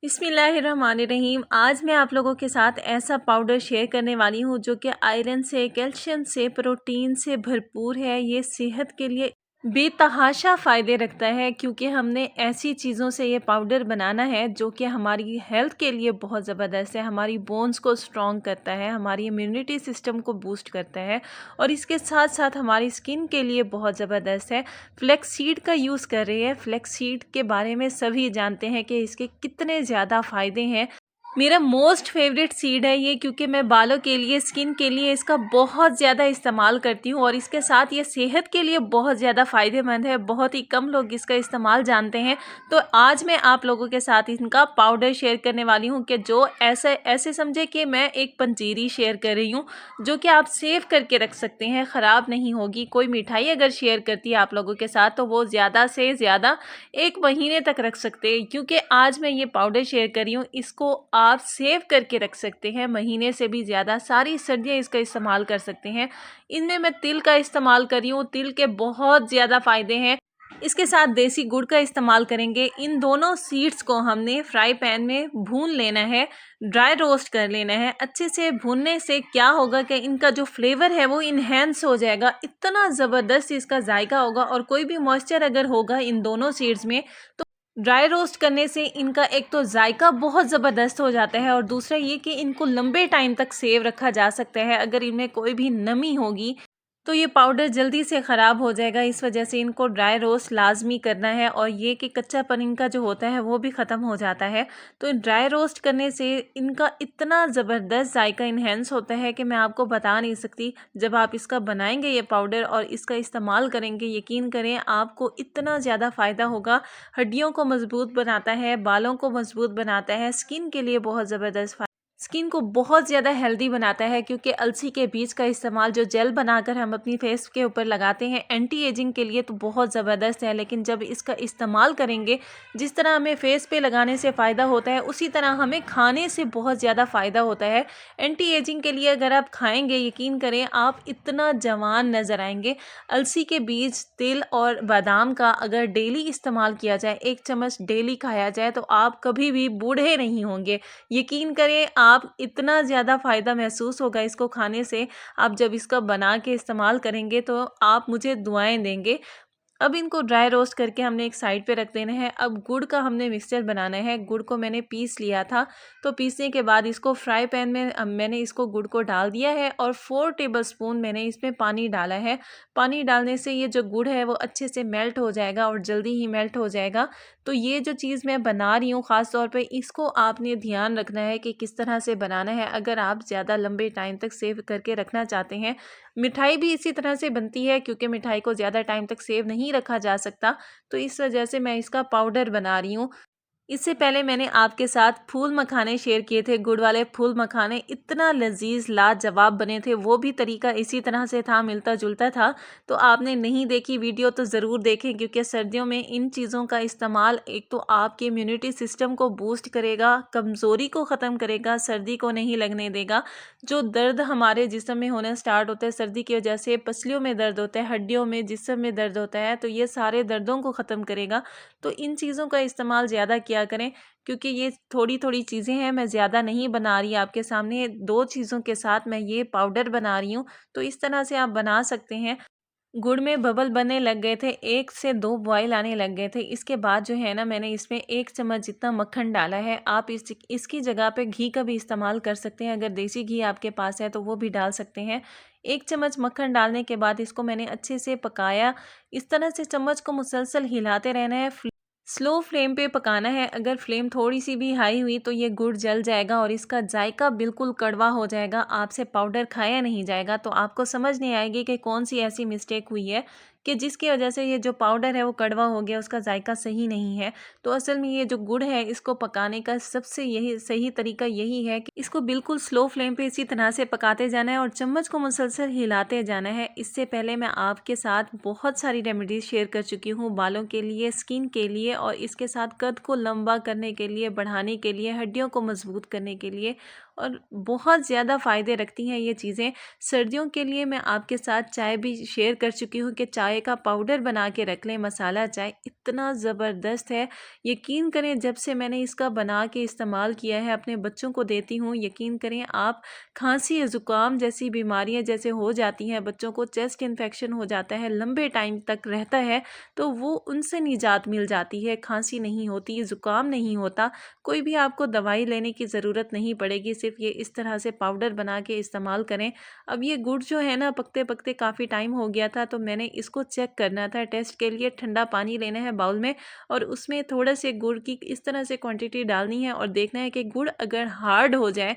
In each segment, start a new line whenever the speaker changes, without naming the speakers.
बिस्मिल्लाहिर्रहमानिर्रहीम। आज मैं आप लोगों के साथ ऐसा पाउडर शेयर करने वाली हूँ जो कि आयरन से, कैल्शियम से, प्रोटीन से भरपूर है। ये सेहत के लिए बेतहाशा फ़ायदे रखता है क्योंकि हमने ऐसी चीज़ों से ये पाउडर बनाना है जो कि हमारी हेल्थ के लिए बहुत ज़बरदस्त है। हमारी बोन्स को स्ट्रॉन्ग करता है, हमारी इम्यूनिटी सिस्टम को बूस्ट करता है और इसके साथ साथ हमारी स्किन के लिए बहुत ज़बरदस्त है। फ्लैक्स सीड का यूज़ कर रही है। फ्लैक्स सीड के बारे में सभी जानते हैं कि इसके कितने ज़्यादा फ़ायदे हैं। मेरा मोस्ट फेवरेट सीड है ये क्योंकि मैं बालों के लिए, स्किन के लिए इसका बहुत ज़्यादा इस्तेमाल करती हूँ और इसके साथ ये सेहत के लिए बहुत ज़्यादा फ़ायदेमंद है। बहुत ही कम लोग इसका इस्तेमाल जानते हैं। तो आज मैं आप लोगों के साथ इनका पाउडर शेयर करने वाली हूँ कि जो ऐसे ऐसे समझे कि मैं एक पंजीरी शेयर कर रही हूँ जो कि आप सेव करके रख सकते हैं, ख़राब नहीं होगी। कोई मिठाई अगर शेयर करती है आप लोगों के साथ तो वो ज़्यादा से ज़्यादा 1 महीने तक रख सकते हैं। क्योंकि आज मैं ये पाउडर शेयर कर रही हूँ, इसको आप सेव करके रख सकते हैं महीने से भी ज़्यादा। सारी सर्दियाँ इसका इस्तेमाल कर सकते हैं। इनमें मैं तिल का इस्तेमाल कर रही हूँ। तिल के बहुत ज़्यादा फ़ायदे हैं। इसके साथ देसी गुड़ का इस्तेमाल करेंगे। इन दोनों सीड्स को हमने फ्राई पैन में भून लेना है, ड्राई रोस्ट कर लेना है। अच्छे से भूनने से क्या होगा कि इनका जो फ्लेवर है वो इन्हेंस हो जाएगा। इतना ज़बरदस्त इसका जायका होगा और कोई भी मॉइस्चर अगर होगा इन दोनों सीड्स में तो ड्राई रोस्ट करने से इनका एक तो जायका बहुत ज़बरदस्त हो जाता है और दूसरा ये कि इनको लंबे टाइम तक सेव रखा जा सकता है। अगर इनमें कोई भी नमी होगी तो ये पाउडर जल्दी से ख़राब हो जाएगा। इस वजह से इनको ड्राई रोस्ट लाजमी करना है और ये कि कच्चापन इनका जो होता है वो भी ख़त्म हो जाता है। तो ड्राई रोस्ट करने से इनका इतना ज़बरदस्त जायका इन्हेंस होता है कि मैं आपको बता नहीं सकती। जब आप इसका बनाएंगे ये पाउडर और इसका इस्तेमाल करेंगे, यकीन करें आपको इतना ज़्यादा फ़ायदा होगा। हड्डियों को मज़बूत बनाता है, बालों को मज़बूत बनाता है, स्किन के लिए बहुत ज़बरदस्त, स्किन को बहुत ज़्यादा हेल्दी बनाता है क्योंकि अलसी के बीज का इस्तेमाल जो जेल बनाकर हम अपनी फेस के ऊपर लगाते हैं एंटी एजिंग के लिए तो बहुत ज़बरदस्त है। लेकिन जब इसका इस्तेमाल करेंगे, जिस तरह हमें फेस पे लगाने से फ़ायदा होता है उसी तरह हमें खाने से बहुत ज़्यादा फ़ायदा होता है। एंटी एजिंग के लिए अगर आप खाएंगे, यकीन करें आप इतना जवान नज़र आएंगे। अलसी के बीज, तिल और बादाम का अगर डेली इस्तेमाल किया जाए, 1 चम्मच डेली खाया जाए तो आप कभी भी बूढ़े नहीं होंगे। यकीन करें आप इतना ज़्यादा फ़ायदा महसूस होगा इसको खाने से। आप जब इसका बना के इस्तेमाल करेंगे तो आप मुझे दुआएं देंगे। अब इनको ड्राई रोस्ट करके हमने एक साइड पे रख देना है। अब गुड़ का हमने मिक्सचर बनाना है। गुड़ को मैंने पीस लिया था, तो पीसने के बाद इसको फ्राई पैन में मैंने इसको गुड़ को डाल दिया है और 4 टेबलस्पून मैंने इसमें पानी डाला है। पानी डालने से ये जो गुड़ है वो अच्छे से मेल्ट हो जाएगा और जल्दी ही मेल्ट हो जाएगा। तो ये जो चीज़ मैं बना रही हूँ ख़ास तौर पे इसको आपने ध्यान रखना है कि किस तरह से बनाना है अगर आप ज़्यादा लंबे टाइम तक सेव करके रखना चाहते हैं। मिठाई भी इसी तरह से बनती है क्योंकि मिठाई को ज़्यादा टाइम तक सेव नहीं रखा जा सकता, तो इस वजह से मैं इसका पाउडर बना रही हूँ। इससे पहले मैंने आपके साथ फूल मखाने शेयर किए थे, गुड़ वाले फूल मखाने इतना लजीज लाजवाब बने थे। वो भी तरीका इसी तरह से था, मिलता जुलता था। तो आपने नहीं देखी वीडियो तो ज़रूर देखें क्योंकि सर्दियों में इन चीज़ों का इस्तेमाल एक तो आपके इम्यूनिटी सिस्टम को बूस्ट करेगा, कमज़ोरी को ख़त्म करेगा, सर्दी को नहीं लगने देगा। जो दर्द हमारे जिस्म में होना स्टार्ट होता है सर्दी की वजह से, पसलियों में दर्द होता है, हड्डियों में, जिस्म में दर्द होता है, तो ये सारे दर्दों को ख़त्म करेगा। तो इन चीज़ों का इस्तेमाल ज़्यादा किया करें क्योंकि ये थोड़ी थोड़ी चीज़ें हैं, मैं ज़्यादा नहीं बना रही आपके सामने। 2 चीज़ों के साथ मैं ये पाउडर बना रही हूँ, तो इस तरह से आप बना सकते हैं। गुड़ में बबल बनने लग गए थे, 1 से 2 बॉयल आने लग गए थे। इसके बाद जो है ना मैंने इसमें 1 चम्मच जितना मक्खन डाला है। आप इसकी जगह पे घी का भी इस्तेमाल कर सकते हैं। अगर देसी घी आपके पास है तो वो भी डाल सकते हैं। 1 चम्मच मक्खन डालने के बाद इसको मैंने अच्छे से पकाया। इस तरह से चम्मच को मुसलसल हिलाते रहना है। स्लो फ्लेम पे पकाना है। अगर फ्लेम थोड़ी सी भी हाई हुई तो ये गुड़ जल जाएगा और इसका जायका बिल्कुल कड़वा हो जाएगा। आपसे पाउडर खाया नहीं जाएगा, तो आपको समझ नहीं आएगी कि कौन सी ऐसी मिस्टेक हुई है कि जिसकी वजह से ये जो पाउडर है वो कड़वा हो गया, उसका जायका सही नहीं है। तो असल में ये जो गुड़ है इसको पकाने का सबसे यही सही तरीका यही है कि इसको बिल्कुल स्लो फ्लेम पे इसी तरह से पकाते जाना है और चम्मच को मुसलसल हिलाते जाना है। इससे पहले मैं आपके साथ बहुत सारी रेमेडीज शेयर कर चुकी हूँ बालों के लिए, स्किन के लिए और इसके साथ कद को लंबा करने के लिए, बढ़ाने के लिए, हड्डियों को मजबूत करने के लिए। और बहुत ज़्यादा फ़ायदे रखती हैं ये चीज़ें। सर्दियों के लिए मैं आपके साथ चाय भी शेयर कर चुकी हूँ कि चाय का पाउडर बना के रख लें, मसाला चाय इतना ज़बरदस्त है। यकीन करें जब से मैंने इसका बना के इस्तेमाल किया है, अपने बच्चों को देती हूँ, यकीन करें आप, खांसी या ज़ुकाम जैसी बीमारियाँ जैसे हो जाती हैं, बच्चों को चेस्ट इन्फेक्शन हो जाता है, लंबे टाइम तक रहता है, तो वो उनसे निजात मिल जाती है, खांसी नहीं होती, ज़ुकाम नहीं होता, कोई भी आपको दवाई लेने की ज़रूरत नहीं पड़ेगी, सिर्फ ये इस तरह से पाउडर बना के इस्तेमाल करें। अब ये गुड़ जो है ना, पकते-पकते काफ़ी टाइम हो गया था, तो मैंने इसको चेक करना था टेस्ट के लिए। ठंडा पानी लेना है बाउल में और उसमें थोड़ा से गुड़ की इस तरह से क्वांटिटी डालनी है और देखना है कि गुड़ अगर हार्ड हो जाए,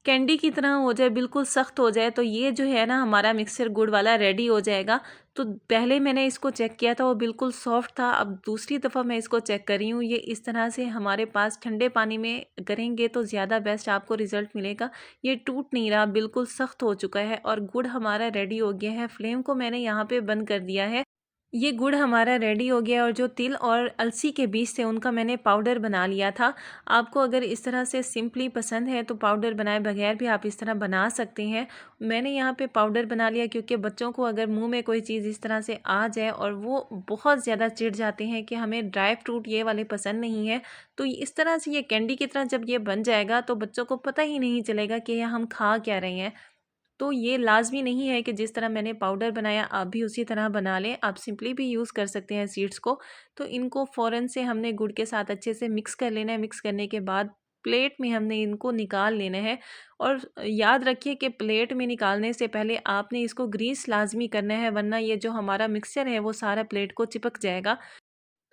कैंडी की तरह हो जाए, बिल्कुल सख्त हो जाए, तो ये जो है ना हमारा मिक्सचर गुड़ वाला रेडी हो जाएगा। तो पहले मैंने इसको चेक किया था, वो बिल्कुल सॉफ्ट था। अब दूसरी दफ़ा मैं इसको चेक कर रही हूँ, ये इस तरह से हमारे पास ठंडे पानी में करेंगे तो ज़्यादा बेस्ट आपको रिज़ल्ट मिलेगा। ये टूट नहीं रहा, बिल्कुल सख्त हो चुका है और गुड़ हमारा रेडी हो गया है। फ्लेम को मैंने यहाँ पे बंद कर दिया है। ये गुड़ हमारा रेडी हो गया और जो तिल और अलसी के बीज थे उनका मैंने पाउडर बना लिया था। आपको अगर इस तरह से सिंपली पसंद है तो पाउडर बनाए बगैर भी आप इस तरह बना सकते हैं। मैंने यहाँ पे पाउडर बना लिया क्योंकि बच्चों को अगर मुंह में कोई चीज़ इस तरह से आ जाए और वो बहुत ज़्यादा चिढ़ जाते हैं कि हमें ड्राई फ्रूट ये वाले पसंद नहीं है, तो इस तरह से ये कैंडी की तरह जब ये बन जाएगा तो बच्चों को पता ही नहीं चलेगा कि हम खा क्या रहे हैं। तो ये लाज़मी नहीं है कि जिस तरह मैंने पाउडर बनाया आप भी उसी तरह बना लें, आप सिंपली भी यूज़ कर सकते हैं सीड्स को। तो इनको फ़ौरन से हमने गुड़ के साथ अच्छे से मिक्स कर लेना है, मिक्स करने के बाद प्लेट में हमने इनको निकाल लेना है। और याद रखिए कि प्लेट में निकालने से पहले आपने इसको ग्रीस लाज़मी करना है, वरना ये जो हमारा मिक्सचर है वो सारा प्लेट को चिपक जाएगा।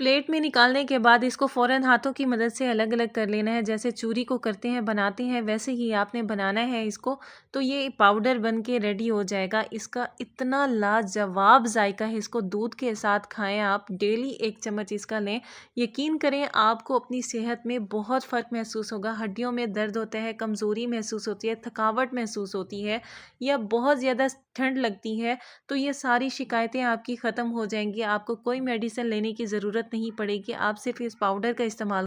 प्लेट में निकालने के बाद इसको फ़ौरन हाथों की मदद से अलग-अलग कर लेना है, जैसे चूरी को करते हैं, बनाते हैं, वैसे ही आपने बनाना है इसको। तो ये पाउडर बन के रेडी हो जाएगा। इसका इतना लाजवाब जायका है, इसको दूध के साथ खाएँ आप, डेली 1 चम्मच इसका लें। यकीन करें आपको अपनी सेहत में बहुत फ़र्क महसूस होगा। हड्डियों में दर्द होता है, कमज़ोरी महसूस होती है, थकावट महसूस होती है या बहुत ज़्यादा ठंड लगती है, तो ये सारी शिकायतें आपकी ख़त्म हो जाएँगी। आपको कोई मेडिसिन लेने की ज़रूरत नहीं पड़ेगी। आप सिर्फ़ इस पाउडर का इस्तेमाल